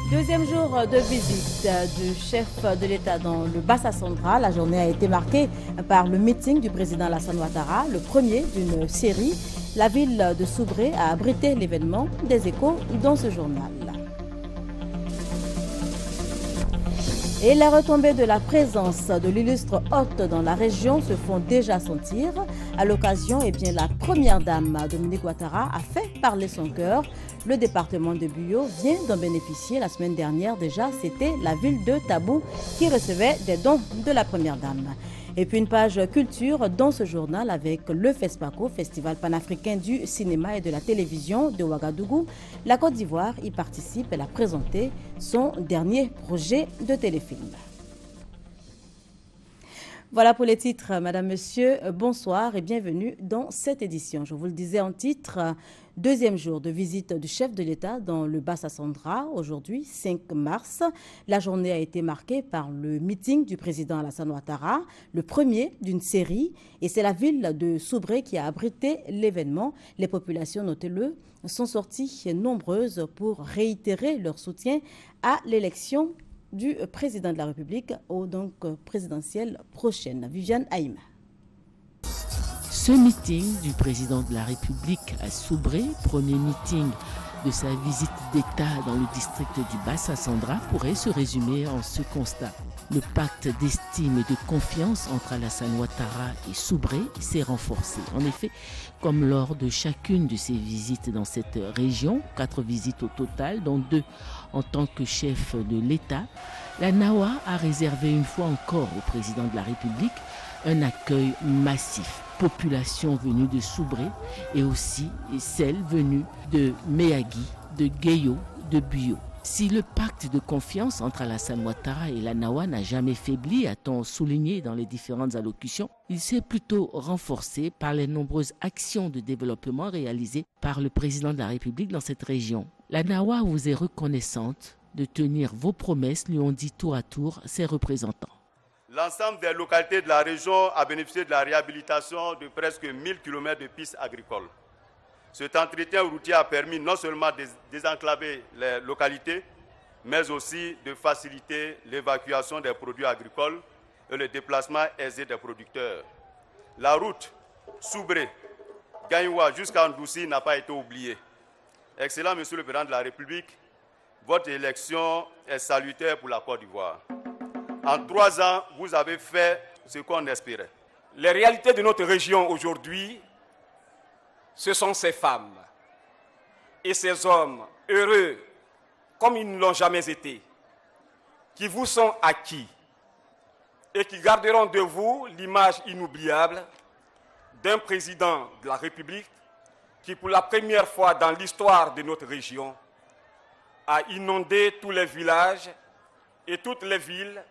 Deuxième jour de visite du chef de l'État dans le Bassa Central. La journée a été marquée par le meeting du président Alassane Ouattara, le premier d'une série. La ville de Soubré a abrité l'événement. Des échos dans ce journal. Et les retombées de la présence de l'illustre hôte dans la région se font déjà sentir. À l'occasion, la première dame, Dominique Ouattara, a fait parler son cœur. Le département de Buyo vient d'en bénéficier la semaine dernière déjà. C'était la ville de Tabou qui recevait des dons de la première dame. Et puis une page culture dans ce journal avec le FESPACO, Festival panafricain du cinéma et de la télévision de Ouagadougou. La Côte d'Ivoire y participe. Elle a présenté son dernier projet de téléfilm. Voilà pour les titres, Madame, Monsieur, bonsoir et bienvenue dans cette édition. Je vous le disais en titre, deuxième jour de visite du chef de l'État dans le Bassa Central, aujourd'hui 5 mars. La journée a été marquée par le meeting du président Alassane Ouattara, le premier d'une série, et c'est la ville de Soubré qui a abrité l'événement. Les populations, notez-le, sont sorties nombreuses pour réitérer leur soutien à l'élection du président de la République au présidentielle prochaine. Viviane Haïm. Ce meeting du président de la République à Soubré, premier meeting de sa visite d'État dans le district du Bassa-Sandra, pourrait se résumer en ce constat. Le pacte d'estime et de confiance entre Alassane Ouattara et Soubré s'est renforcé. En effet, comme lors de chacune de ses visites dans cette région, 4 visites au total, dont 2 en tant que chef de l'État, la NAWA a réservé une fois encore au président de la République un accueil massif. Population venue de Soubré et aussi celle venue de Méagui, de Guéyo, de Buyo. Si le pacte de confiance entre Alassane Ouattara et la NAWA n'a jamais faibli, a-t-on souligné dans les différentes allocutions, il s'est plutôt renforcé par les nombreuses actions de développement réalisées par le président de la République dans cette région. La NAWA vous est reconnaissante de tenir vos promesses, lui ont dit tour à tour ses représentants. L'ensemble des localités de la région a bénéficié de la réhabilitation de presque 1000 km de pistes agricoles. Cet entretien routier a permis non seulement de désenclaver les localités, mais aussi de faciliter l'évacuation des produits agricoles et le déplacement aisé des producteurs. La route Soubré, Gagnoua jusqu'à Ndoussi n'a pas été oubliée. Excellent Monsieur le Président de la République, votre élection est salutaire pour la Côte d'Ivoire. En 3 ans, vous avez fait ce qu'on espérait. Les réalités de notre région aujourd'hui, ce sont ces femmes et ces hommes heureux comme ils ne l'ont jamais été, qui vous sont acquis et qui garderont de vous l'image inoubliable d'un président de la République qui, pour la première fois dans l'histoire de notre région, a inondé tous les villages et toutes les villes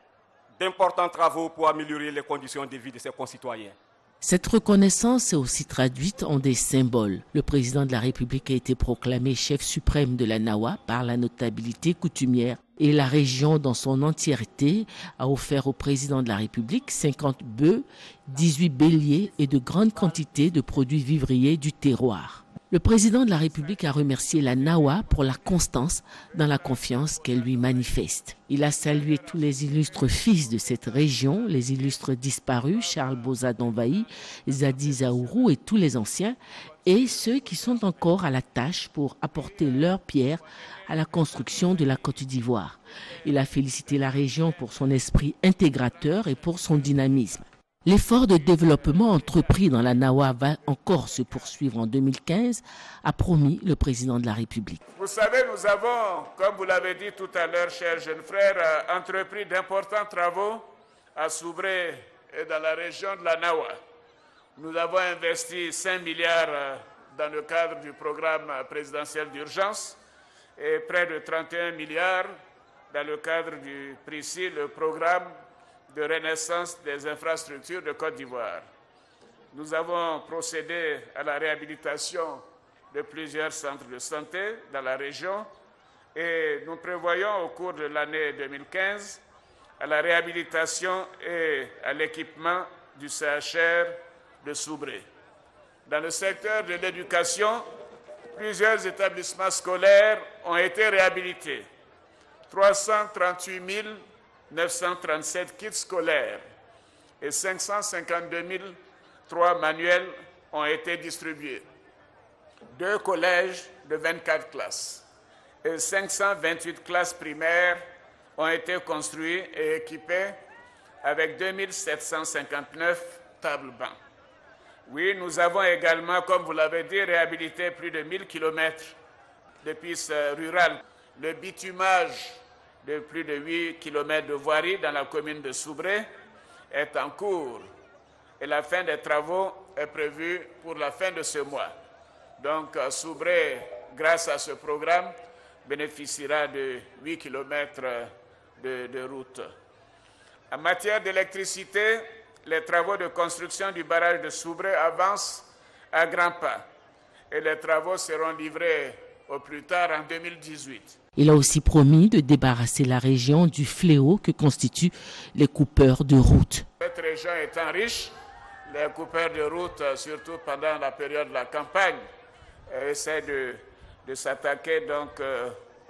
d'importants travaux pour améliorer les conditions de vie de ses concitoyens. Cette reconnaissance est aussi traduite en des symboles. Le président de la République a été proclamé chef suprême de la NAWA par la notabilité coutumière et la région dans son entièreté a offert au président de la République 50 bœufs, 18 béliers et de grandes quantités de produits vivriers du terroir. Le président de la République a remercié la NAWA pour la constance dans la confiance qu'elle lui manifeste. Il a salué tous les illustres fils de cette région, les illustres disparus, Charles Boza d'Envahi, Zadi Zaourou et tous les anciens, et ceux qui sont encore à la tâche pour apporter leur pierre à la construction de la Côte d'Ivoire. Il a félicité la région pour son esprit intégrateur et pour son dynamisme. L'effort de développement entrepris dans la NAWA va encore se poursuivre en 2015, a promis le président de la République. Vous savez, nous avons, comme vous l'avez dit tout à l'heure, chers jeunes frères, entrepris d'importants travaux à Soubré et dans la région de la NAWA. Nous avons investi 5 milliards dans le cadre du programme présidentiel d'urgence et près de 31 milliards dans le cadre du PRICI, le programme de renaissance des infrastructures de Côte d'Ivoire. Nous avons procédé à la réhabilitation de plusieurs centres de santé dans la région et nous prévoyons au cours de l'année 2015 à la réhabilitation et à l'équipement du CHR de Soubré. Dans le secteur de l'éducation, plusieurs établissements scolaires ont été réhabilités. 338 937 kits scolaires et 552 003 manuels ont été distribués. 2 collèges de 24 classes et 528 classes primaires ont été construits et équipés avec 2759 tables-bancs. Oui, nous avons également, comme vous l'avez dit, réhabilité plus de 1000 km de pistes rurales. Le bitumage de plus de 8 km de voirie dans la commune de Soubré est en cours et la fin des travaux est prévue pour la fin de ce mois. Donc, Soubré, grâce à ce programme, bénéficiera de 8 km de route. En matière d'électricité, les travaux de construction du barrage de Soubré avancent à grands pas et les travaux seront livrés au plus tard en 2018. Il a aussi promis de débarrasser la région du fléau que constituent les coupeurs de route. Cette région étant riche, les coupeurs de route, surtout pendant la période de la campagne, essaient de s'attaquer donc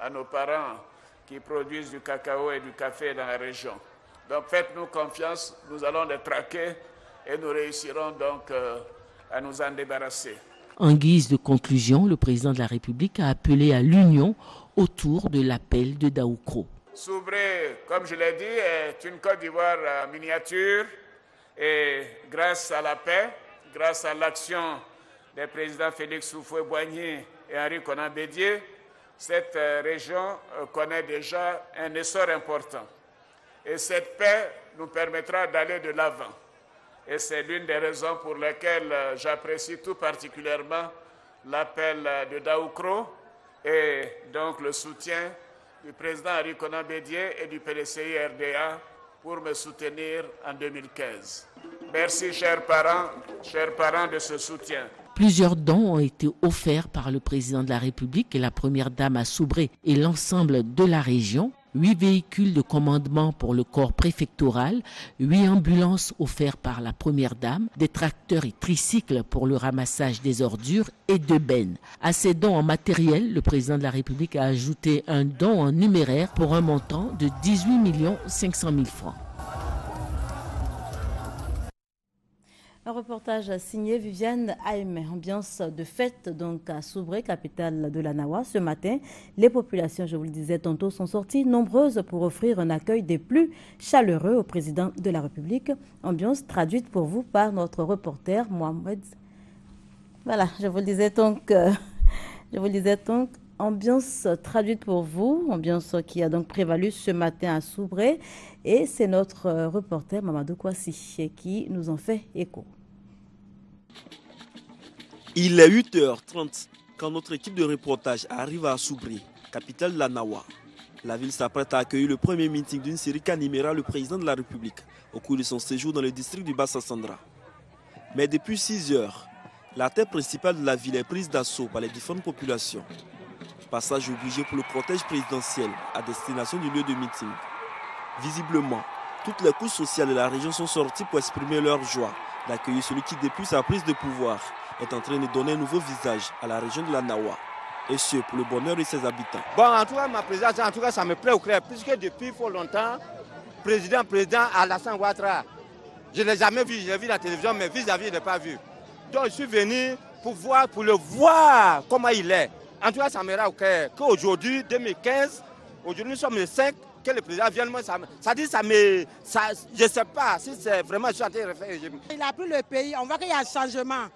à nos parents qui produisent du cacao et du café dans la région. Donc faites-nous confiance, nous allons les traquer et nous réussirons donc à nous en débarrasser. En guise de conclusion, le président de la République a appelé à l'union autour de l'appel de Daoukro. Soubré, comme je l'ai dit, est une Côte d'Ivoire miniature et grâce à la paix, grâce à l'action des présidents Félix Houphouët-Boigny et Henri Konan Bédié, cette région connaît déjà un essor important. Et cette paix nous permettra d'aller de l'avant. Et c'est l'une des raisons pour lesquelles j'apprécie tout particulièrement l'appel de Daoukro et donc le soutien du président Henri Konan Bédié et du PDCI-RDA pour me soutenir en 2015. Merci, chers parents de ce soutien. Plusieurs dons ont été offerts par le président de la République et la première dame à Soubré et l'ensemble de la région. 8 véhicules de commandement pour le corps préfectoral, 8 ambulances offertes par la première dame, des tracteurs et tricycles pour le ramassage des ordures et 2 bennes. À ces dons en matériel, le président de la République a ajouté un don en numéraire pour un montant de 18 500 000 francs. Un reportage signé Viviane Aime. Ambiance de fête donc à Soubré, capitale de la Nawa. Ce matin, les populations, je vous le disais tantôt, sont sorties nombreuses pour offrir un accueil des plus chaleureux au président de la République. Ambiance traduite pour vous par notre reporter Mohamed. Voilà, je vous le disais donc, ambiance traduite pour vous, ambiance qui a donc prévalu ce matin à Soubré. Et c'est notre reporter Mamadou Kouassi qui nous en fait écho. Il est 8h30 quand notre équipe de reportage arrive à Soubré, capitale de la Nawa. La ville s'apprête à accueillir le premier meeting d'une série qu'animera le président de la République au cours de son séjour dans le district du Bassa-Sandra. Mais depuis 6 heures, la tête principale de la ville est prise d'assaut par les différentes populations. Passage obligé pour le cortège présidentiel à destination du lieu de meeting. Visiblement, toutes les couches sociales de la région sont sorties pour exprimer leur joie d'accueillir celui qui, depuis sa prise de pouvoir, est en train de donner un nouveau visage à la région de la Nawa. Et ce, pour le bonheur de ses habitants. Bon, en tout cas, ma présidence, ça me plaît au clair, puisque depuis fort longtemps, président Alassane Ouattara, je ne l'ai jamais vu, je l'ai vu à la télévision, mais vis-à-vis, je ne l'ai pas vu. Donc, je suis venu pour le voir comment il est. En tout cas, ça me rend au clair qu'aujourd'hui, 2015, aujourd'hui, nous sommes le 5, que le président vienne, moi, ça dit, je ne sais pas si c'est vraiment sur la référence. Il a pris le pays, on voit qu'il y a un changement.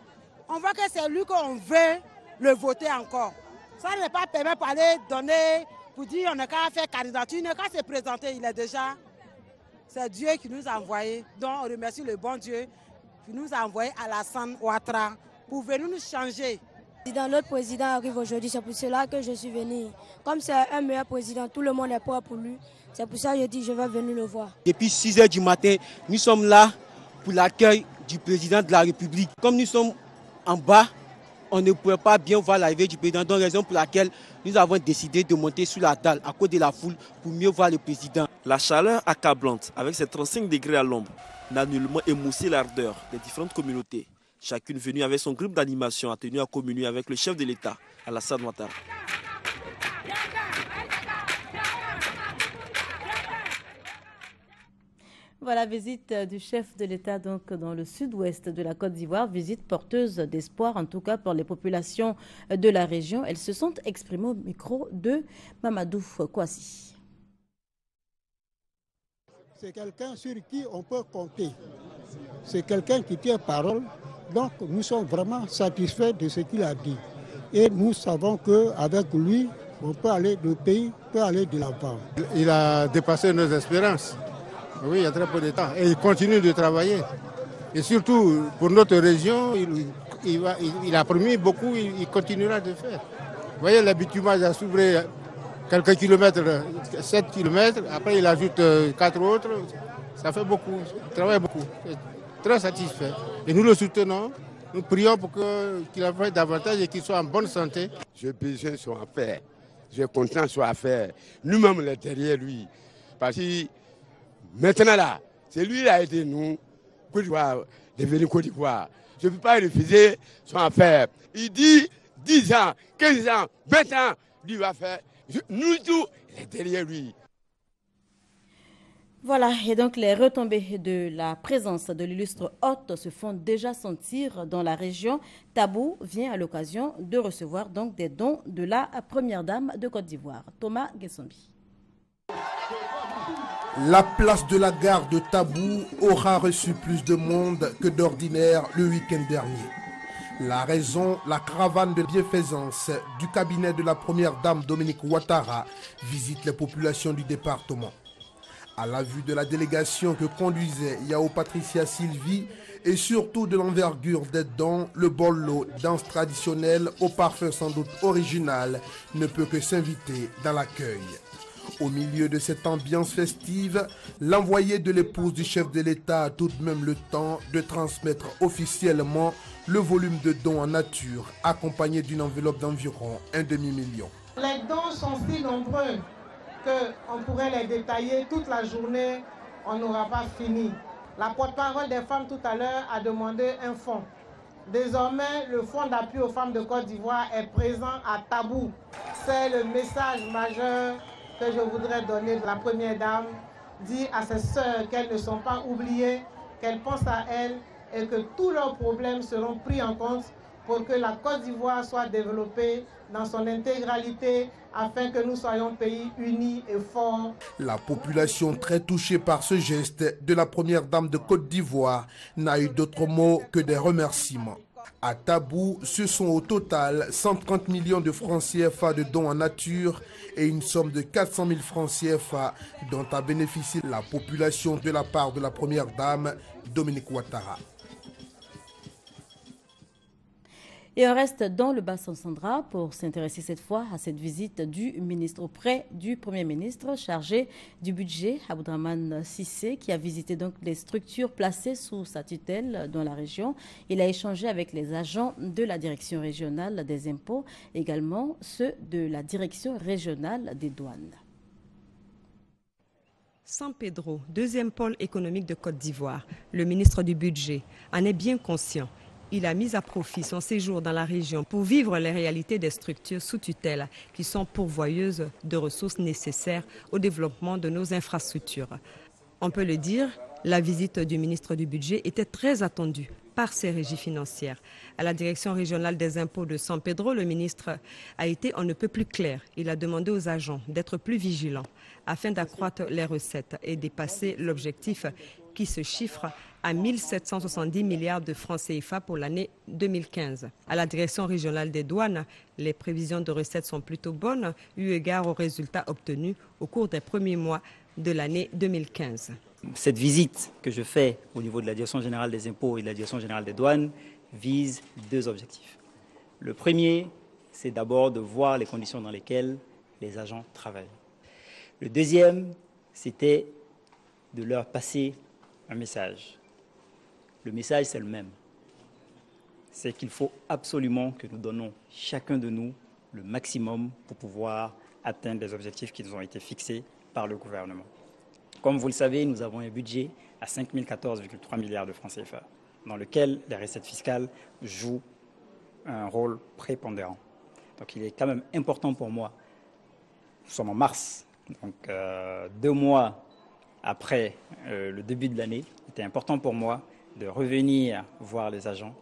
On voit que c'est lui qu'on veut le voter encore. Ça n'est pas permis pour aller donner, pour dire on n'a qu'à faire candidature, il n'a qu'à se présenter, il est déjà. C'est Dieu qui nous a envoyé. Donc on remercie le bon Dieu qui nous a envoyé Alassane Ouattara pour venir nous changer. Notre président arrive aujourd'hui, c'est pour cela que je suis venu. Comme c'est un meilleur président, tout le monde est prêt pour lui. C'est pour ça que je dis je vais venir le voir. Depuis 6 h du matin, nous sommes là pour l'accueil du président de la République. Comme nous sommes en bas, on ne pouvait pas bien voir l'arrivée du président, donc raison pour laquelle nous avons décidé de monter sur la dalle à cause de la foule pour mieux voir le président. La chaleur accablante, avec ses 35 degrés à l'ombre, n'a nullement émoussé l'ardeur des différentes communautés. Chacune venue avec son groupe d'animation a tenu à communier avec le chef de l'État, Alassane Ouattara. Voilà, visite du chef de l'État donc dans le sud-ouest de la Côte d'Ivoire, visite porteuse d'espoir en tout cas pour les populations de la région. Elles se sont exprimées au micro de Mamadou Kouassi. C'est quelqu'un sur qui on peut compter. C'est quelqu'un qui tient parole. Donc nous sommes vraiment satisfaits de ce qu'il a dit. Et nous savons qu'avec lui, on peut aller, le pays peut aller de l'avant. Il a dépassé nos espérances. Oui, il y a très peu de temps. Et il continue de travailler. Et surtout, pour notre région, il a promis beaucoup, il continuera de faire. Vous voyez, l'habitumage à s'ouvrir quelques kilomètres, 7 kilomètres, après il ajoute 4 autres, ça fait beaucoup, il travaille beaucoup. Très satisfait. Et nous le soutenons, nous prions pour qu'il en fasse davantage et qu'il soit en bonne santé. J'ai besoin de son affaire, j'ai content de son affaire. Nous-mêmes, on est derrière lui. Parce que maintenant là, c'est lui qui a aidé nous, Côte d'Ivoire, devenir Côte d'Ivoire. Je ne peux pas refuser son affaire. Il dit 10 ans, 15 ans, 20 ans, lui va faire. Nous tous, il est derrière lui. Voilà, et donc les retombées de la présence de l'illustre hôte se font déjà sentir dans la région. Tabou vient à l'occasion de recevoir donc des dons de la première dame de Côte d'Ivoire, Thomas Guessombi. La place de la gare de Tabou aura reçu plus de monde que d'ordinaire le week-end dernier. La raison, la caravane de bienfaisance du cabinet de la première dame Dominique Ouattara visite les populations du département. À la vue de la délégation que conduisait Yao Patricia Sylvie et surtout de l'envergure des dons, le bollo, danse traditionnelle au parfum sans doute original, ne peut que s'inviter dans l'accueil. Au milieu de cette ambiance festive, l'envoyé de l'épouse du chef de l'État a tout de même le temps de transmettre officiellement le volume de dons en nature, accompagné d'une enveloppe d'environ 1,5 million. Les dons sont si nombreux qu'on pourrait les détailler toute la journée, on n'aura pas fini. La porte-parole des femmes tout à l'heure a demandé un fonds. Désormais, le fonds d'appui aux femmes de Côte d'Ivoire est présent à Tabou. C'est le message majeur que je voudrais donner de la première dame, dire à ses sœurs qu'elles ne sont pas oubliées, qu'elles pensent à elles et que tous leurs problèmes seront pris en compte pour que la Côte d'Ivoire soit développée dans son intégralité afin que nous soyons un pays unis et forts. La population très touchée par ce geste de la première dame de Côte d'Ivoire n'a eu d'autre mot que des remerciements. À Tabou, ce sont au total 130 millions de francs CFA de dons en nature et une somme de 400 000 francs CFA dont a bénéficié la population de la part de la première dame, Dominique Ouattara. Et on reste dans le bassin Sandra pour s'intéresser cette fois à cette visite du ministre auprès du Premier ministre chargé du budget, Abdraman Sissé, qui a visité donc les structures placées sous sa tutelle dans la région. Il a échangé avec les agents de la direction régionale des impôts, également ceux de la direction régionale des douanes. San Pedro, deuxième pôle économique de Côte d'Ivoire, le ministre du budget en est bien conscient. Il a mis à profit son séjour dans la région pour vivre les réalités des structures sous tutelle qui sont pourvoyeuses de ressources nécessaires au développement de nos infrastructures. On peut le dire, la visite du ministre du budget était très attendue par ces régies financières. À la direction régionale des impôts de San Pedro, le ministre a été on ne peut plus clair. Il a demandé aux agents d'être plus vigilants afin d'accroître les recettes et dépasser l'objectif qui se chiffre à 1 770 milliards de francs CFA pour l'année 2015. À la direction régionale des douanes, les prévisions de recettes sont plutôt bonnes, eu égard aux résultats obtenus au cours des premiers mois de l'année 2015. Cette visite que je fais au niveau de la direction générale des impôts et de la direction générale des douanes vise deux objectifs. Le premier, c'est d'abord de voir les conditions dans lesquelles les agents travaillent. Le deuxième, c'était de leur passer un message. Le message, c'est le même. C'est qu'il faut absolument que nous donnons chacun de nous le maximum pour pouvoir atteindre les objectifs qui nous ont été fixés par le gouvernement. Comme vous le savez, nous avons un budget à 5 014,3 milliards de francs CFA, dans lequel les recettes fiscales jouent un rôle prépondérant. Donc il est quand même important pour moi, nous sommes en mars, donc 2 mois après le début de l'année, il était important pour moi de revenir voir les agents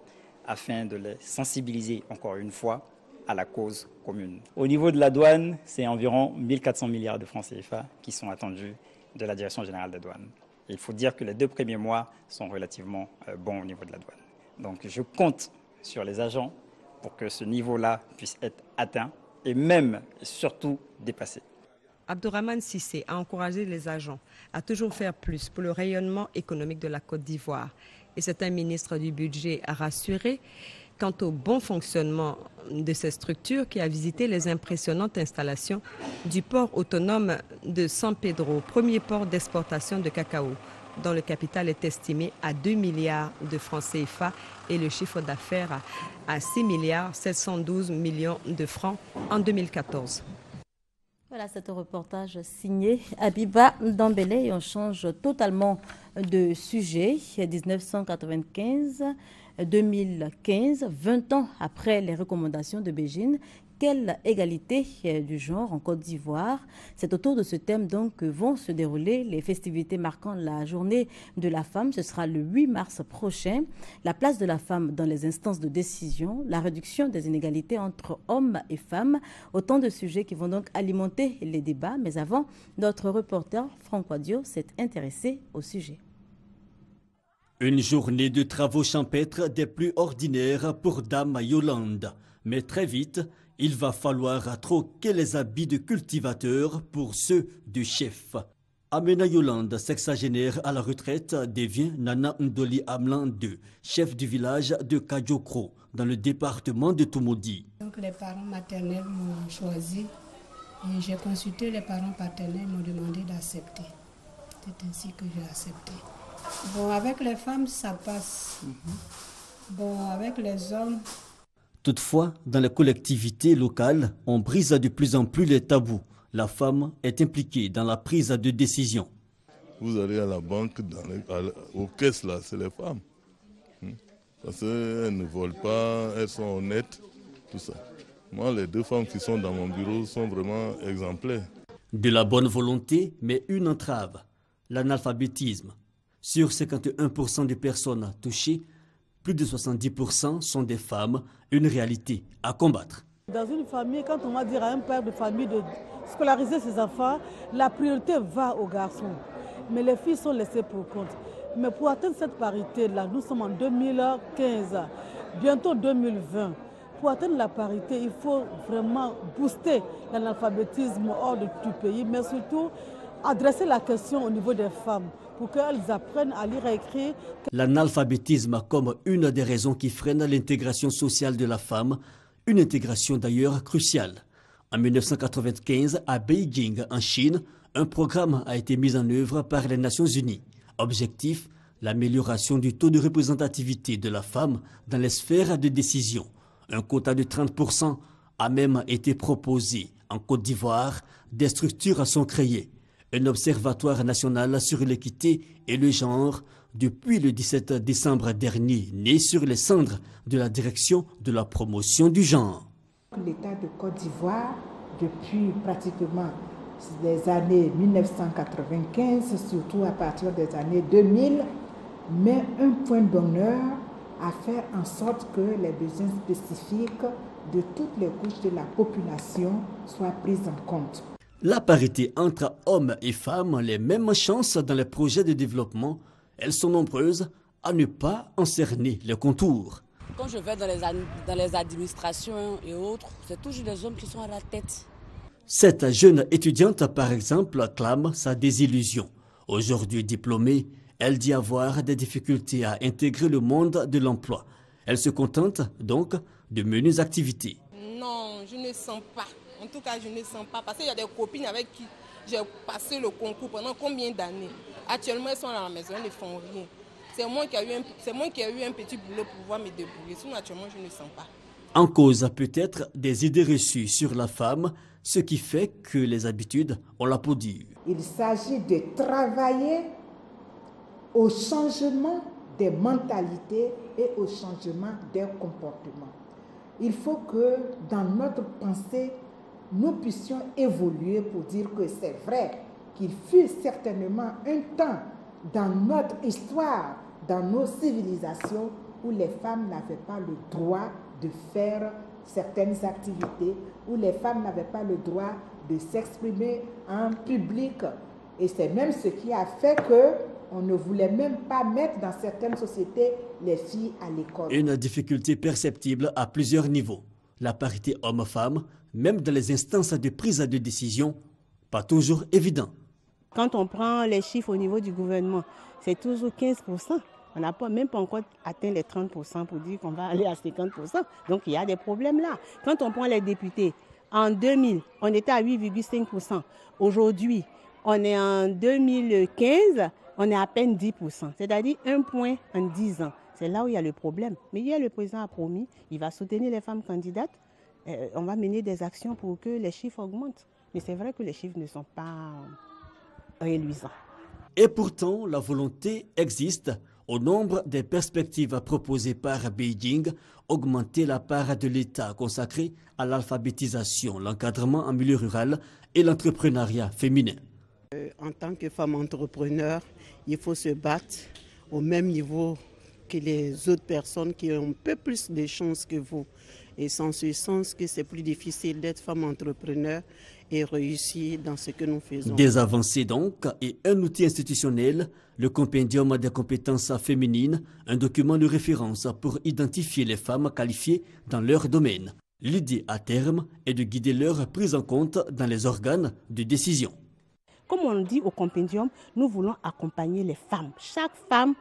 afin de les sensibiliser encore une fois à la cause commune. Au niveau de la douane, c'est environ 1400 milliards de francs CFA qui sont attendus de la Direction générale des douanes. Et il faut dire que les 2 premiers mois sont relativement bons au niveau de la douane. Donc je compte sur les agents pour que ce niveau-là puisse être atteint et même, et surtout, dépassé. Abdourahmane Cissé a encouragé les agents à toujours faire plus pour le rayonnement économique de la Côte d'Ivoire. Et c'est un ministre du budget à rassurer quant au bon fonctionnement de ces structures qui a visité les impressionnantes installations du port autonome de San Pedro, premier port d'exportation de cacao, dont le capital est estimé à 2 milliards de francs CFA et le chiffre d'affaires à 6 milliards 712 millions de francs en 2014. Voilà, c'est un reportage signé Abiba Dambélé et on change totalement de sujet. 1995-2015, 20 ans après les recommandations de Beijing, quelle égalité du genre en Côte d'Ivoire? C'est autour de ce thème donc que vont se dérouler les festivités marquant la journée de la femme. Ce sera le 8 mars prochain. La place de la femme dans les instances de décision, la réduction des inégalités entre hommes et femmes, autant de sujets qui vont donc alimenter les débats. Mais avant, notre reporter Franck Wadio s'est intéressé au sujet. Une journée de travaux champêtres des plus ordinaires pour Dame Yolande. Mais très vite, il va falloir troquer les habits de cultivateur pour ceux de chef. Amena Yolande, sexagénaire à la retraite, devient Nana Ndoli Amlan II, chef du village de Kajokro, dans le département de Tomodi. Donc les parents maternels m'ont choisi et j'ai consulté les parents paternels, ils m'ont demandé d'accepter. C'est ainsi que j'ai accepté. Bon, avec les femmes, ça passe. Bon, avec les hommes... Toutefois, dans les collectivités locales, on brise de plus en plus les tabous. La femme est impliquée dans la prise de décision. Vous allez à la banque, aux caisses, là, c'est les femmes. Parce qu'elles ne volent pas, elles sont honnêtes, tout ça. Moi, les 2 femmes qui sont dans mon bureau sont vraiment exemplaires. De la bonne volonté, mais une entrave, l'analphabétisme. Sur 51% des personnes touchées, plus de 70% sont des femmes, une réalité à combattre. Dans une famille, quand on va dire à un père de famille de scolariser ses enfants, la priorité va aux garçons. Mais les filles sont laissées pour compte. Mais pour atteindre cette parité-là, nous sommes en 2015, bientôt 2020. Pour atteindre la parité, il faut vraiment booster l'analphabétisme hors du pays, mais surtout adresser la question au niveau des femmes pour qu'elles apprennent à lire et écrire. L'analphabétisme comme une des raisons qui freine l'intégration sociale de la femme, une intégration d'ailleurs cruciale. En 1995, à Beijing, en Chine, un programme a été mis en œuvre par les Nations Unies. Objectif, l'amélioration du taux de représentativité de la femme dans les sphères de décision. Un quota de 30% a même été proposé. En Côte d'Ivoire, des structures sont créées. Un observatoire national sur l'équité et le genre depuis le 17 décembre dernier, né sur les cendres de la direction de la promotion du genre. L'État de Côte d'Ivoire, depuis pratiquement les années 1995, surtout à partir des années 2000, met un point d'honneur à faire en sorte que les besoins spécifiques de toutes les couches de la population soient pris en compte. La parité entre hommes et femmes, les mêmes chances dans les projets de développement, elles sont nombreuses à ne pas en cerner les contours. Quand je vais dans les administrations et autres, c'est toujours les hommes qui sont à la tête. Cette jeune étudiante, par exemple, clame sa désillusion. Aujourd'hui diplômée, elle dit avoir des difficultés à intégrer le monde de l'emploi. Elle se contente donc de menues activités. Non, je ne sens pas. En tout cas, je ne sens pas. Parce qu'il y a des copines avec qui j'ai passé le concours pendant combien d'années. Actuellement, elles sont à la maison, elles ne font rien. C'est moi qui ai eu un petit boulot pour pouvoir me débrouiller. Sinon, actuellement, je ne sens pas. En cause, peut-être des idées reçues sur la femme, ce qui fait que les habitudes ont la peau dure. Il s'agit de travailler au changement des mentalités et au changement des comportements. Il faut que dans notre pensée, nous puissions évoluer pour dire que c'est vrai qu'il fut certainement un temps dans notre histoire, dans nos civilisations, où les femmes n'avaient pas le droit de faire certaines activités, où les femmes n'avaient pas le droit de s'exprimer en public. Et c'est même ce qui a fait qu'on ne voulait même pas mettre dans certaines sociétés les filles à l'école. Une difficulté perceptible à plusieurs niveaux. La parité homme-femme, même dans les instances de prise de décision, pas toujours évident. Quand on prend les chiffres au niveau du gouvernement, c'est toujours 15%. On n'a même pas encore atteint les 30% pour dire qu'on va aller à 50%. Donc il y a des problèmes là. Quand on prend les députés, en 2000, on était à 8,5%. Aujourd'hui, on est en 2015, on est à peine 10%. C'est-à-dire 1 point en 10 ans. C'est là où il y a le problème. Mais hier, le président a promis, il va soutenir les femmes candidates. On va mener des actions pour que les chiffres augmentent. Mais c'est vrai que les chiffres ne sont pas réluisants. Et pourtant, la volonté existe. Au nombre des perspectives proposées par Beijing, augmenter la part de l'État consacrée à l'alphabétisation, l'encadrement en milieu rural et l'entrepreneuriat féminin. En tant que femme entrepreneur, il faut se battre au même niveau que les autres personnes qui ont un peu plus de chances que vous. Et c'est en ce sens que c'est plus difficile d'être femme entrepreneur et réussir dans ce que nous faisons. Des avancées donc et un outil institutionnel, le compendium des compétences féminines, un document de référence pour identifier les femmes qualifiées dans leur domaine. L'idée à terme est de guider leur prise en compte dans les organes de décision. Comme on dit au compendium, nous voulons accompagner les femmes. Chaque femme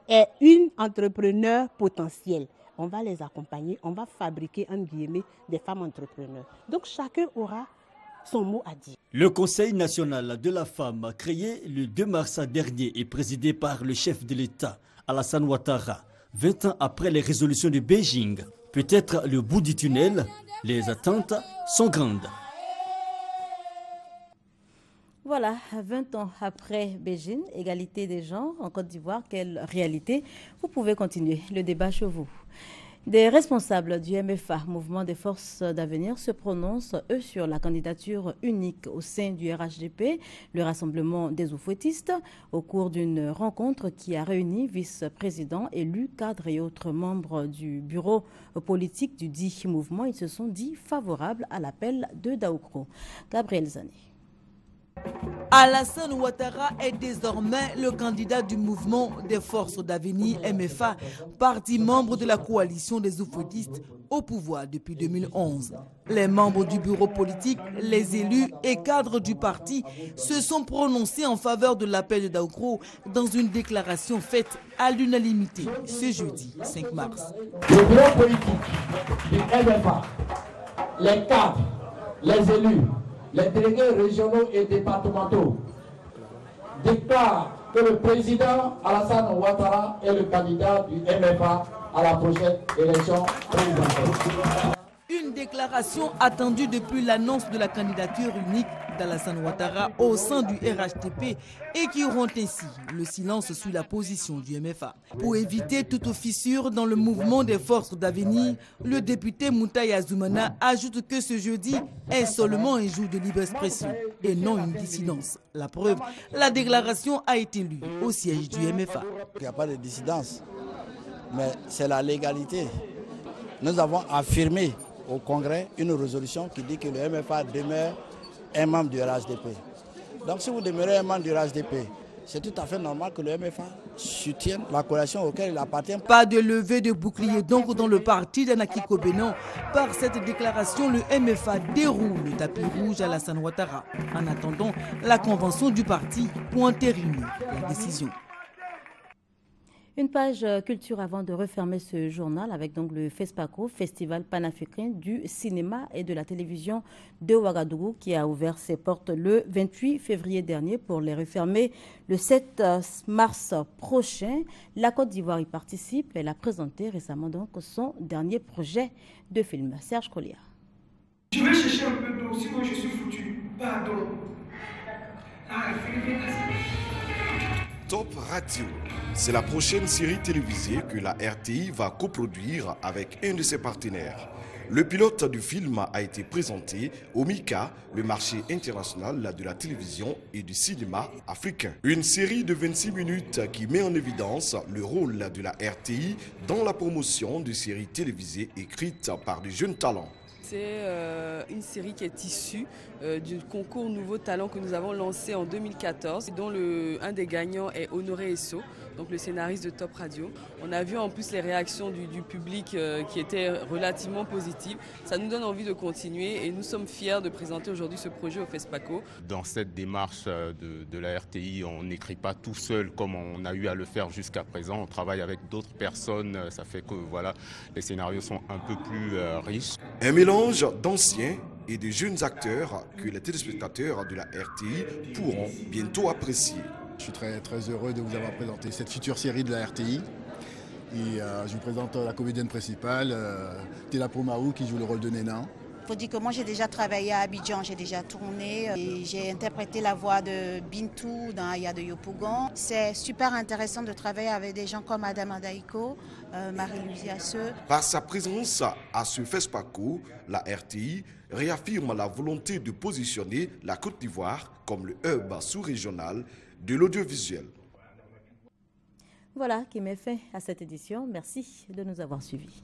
est une entrepreneur potentielle. On va les accompagner, on va fabriquer, entre guillemets, des femmes entrepreneurs. Donc chacun aura son mot à dire. Le Conseil national de la femme, créé le 2 mars dernier et présidé par le chef de l'État, Alassane Ouattara, 20 ans après les résolutions de Beijing, peut être le bout du tunnel. Les attentes sont grandes. Voilà, 20 ans après Beijing, égalité des genres en Côte d'Ivoire, quelle réalité? Vous pouvez continuer le débat chez vous. Des responsables du MFA, Mouvement des Forces d'Avenir, se prononcent, eux, sur la candidature unique au sein du RHDP, le Rassemblement des Oufouettistes, au cours d'une rencontre qui a réuni vice-présidents, élus, cadres et autres membres du bureau politique du dit mouvement. Ils se sont dit favorables à l'appel de Daoukro. Gabriel Zané. Alassane Ouattara est désormais le candidat du mouvement des forces d'avenir MFA, parti membre de la coalition des Oufouettistes au pouvoir depuis 2011. Les membres du bureau politique, les élus et cadres du parti se sont prononcés en faveur de l'appel de Daoukro dans une déclaration faite à l'unanimité ce jeudi 5 mars. Le bureau politique du MFA, les cadres, les élus, les délégués régionaux et départementaux déclarent que le président Alassane Ouattara est le candidat du MFA à la prochaine élection présidentielle. Une déclaration attendue depuis l'annonce de la candidature unique d'Alassane Ouattara au sein du RHDP et qui rompt ainsi le silence sur la position du MFA. Pour éviter toute fissure dans le mouvement des forces d'avenir, le député Moutaï Azoumana ajoute que ce jeudi est seulement un jour de libre expression et non une dissidence. La preuve, la déclaration a été lue au siège du MFA. Il n'y a pas de dissidence, mais c'est la légalité. Nous avons affirmé au Congrès une résolution qui dit que le MFA demeure un membre du RHDP. Donc si vous demeurez un membre du RHDP, c'est tout à fait normal que le MFA soutienne la coalition auquel il appartient. Pas de levée de bouclier donc dans le parti d'Anaki Kobenon. Par cette déclaration, le MFA déroule le tapis rouge à Alassane Ouattara en attendant la convention du parti pour entériner la décision. Une page culture avant de refermer ce journal avec donc le FESPACO, Festival panafricain du cinéma et de la télévision de Ouagadougou, qui a ouvert ses portes le 28 février dernier pour les refermer le 7 mars prochain. La Côte d'Ivoire y participe. Elle a présenté récemment donc son dernier projet de film. Serge Collier. Je vais chercher un peu d'eau, sinon je suis foutu. Pardon. Top Radio, c'est la prochaine série télévisée que la RTI va coproduire avec un de ses partenaires. Le pilote du film a été présenté au MICA, le marché international de la télévision et du cinéma africain. Une série de 26 minutes qui met en évidence le rôle de la RTI dans la promotion de séries télévisées écrites par de jeunes talents. C'est une série qui est issue du concours Nouveaux Talents que nous avons lancé en 2014, dont un des gagnants est Honoré Esso, donc le scénariste de Top Radio. On a vu en plus les réactions du public qui étaient relativement positives. Ça nous donne envie de continuer et nous sommes fiers de présenter aujourd'hui ce projet au FESPACO. Dans cette démarche de la RTI, on n'écrit pas tout seul comme on a eu à le faire jusqu'à présent. On travaille avec d'autres personnes, ça fait que voilà, les scénarios sont un peu plus riches. Un mélange d'anciens et de jeunes acteurs que les téléspectateurs de la RTI pourront bientôt apprécier. Je suis très heureux de vous avoir présenté cette future série de la RTI. Et je vous présente la comédienne principale, Tela Pomaou, qui joue le rôle de Néna. Il faut dire que moi j'ai déjà travaillé à Abidjan, j'ai déjà tourné et j'ai interprété la voix de Bintou dans Aya de Yopougon. C'est super intéressant de travailler avec des gens comme Adam Adaïko, Marie-Louise Asseux. Par sa présence à ce FESPACO, la RTI réaffirme la volonté de positionner la Côte d'Ivoire comme le hub sous-régional de l'audiovisuel. Voilà qui met fin à cette édition. Merci de nous avoir suivis.